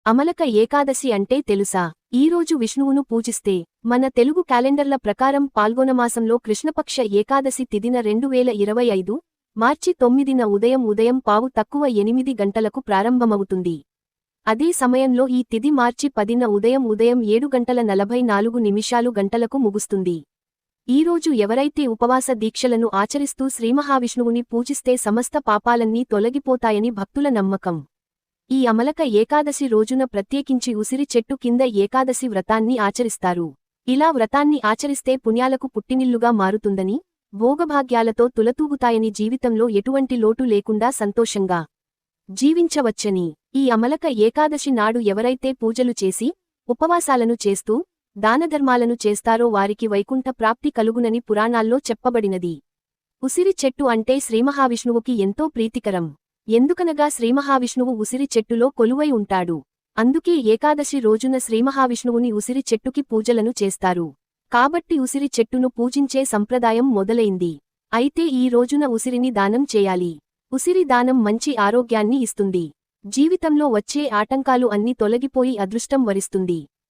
అమలక ఏకాదశి అంటే తెలుసా? ఈరోజు విష్ణువును పూజిస్తే మన తెలుగు క్యాలెండర్ల ప్రకారం పాల్గొనమాసంలో కృష్ణపక్ష ఏకాదశి తిదిన 2025 మార్చి 9న ఉదయం పావు తక్కువ 8 గంటలకు ప్రారంభమవుతుంది. అదే సమయంలో ఈ తిథి మార్చి 10న ఉదయం 7:44 గంటలకు ముగుస్తుంది. ఈరోజు ఎవరైతే ఉపవాస దీక్షలను ఆచరిస్తూ శ్రీమహావిష్ణువుని పూజిస్తే సమస్త పాపాలన్నీ తొలగిపోతాయని భక్తుల నమ్మకం. ఈ అమలక ఏకాదశి రోజున ప్రత్యేకించి ఉసిరి చెట్టు కింద ఏకాదశి వ్రతాన్ని ఆచరిస్తారు. ఇలా వ్రతాన్ని ఆచరిస్తే పుణ్యాలకు పుట్టినిల్లుగా మారుతుందని, భోగభాగ్యాలతో తులతూగుతాయని, జీవితంలో ఎటువంటి లోటు లేకుండా సంతోషంగా జీవించవచ్చని. ఈ అమలక ఏకాదశి నాడు ఎవరైతే పూజలు చేసి, ఉపవాసాలను చేస్తూ, దానధర్మాలను చేస్తారో వారికి వైకుంఠ ప్రాప్తి కలుగునని పురాణాల్లో చెప్పబడినది. ఉసిరి చెట్టు అంటే శ్రీమహావిష్ణువుకి ఎంతో ప్రీతికరం. ఎందుకనగా శ్రీమహావిష్ణువు ఉసిరి చెట్టులో కొలువై ఉంటాడు. అందుకే ఏకాదశి రోజున శ్రీమహావిష్ణువుని ఉసిరి చెట్టుకి పూజలను చేస్తారు. కాబట్టి ఉసిరి చెట్టును పూజించే సంప్రదాయం మొదలైంది. అయితే ఈ రోజున ఉసిరిని దానం చేయాలి. ఉసిరి దానం మంచి ఆరోగ్యాన్ని ఇస్తుంది. జీవితంలో వచ్చే ఆటంకాలు అన్నీ తొలగిపోయి అదృష్టం వరిస్తుంది.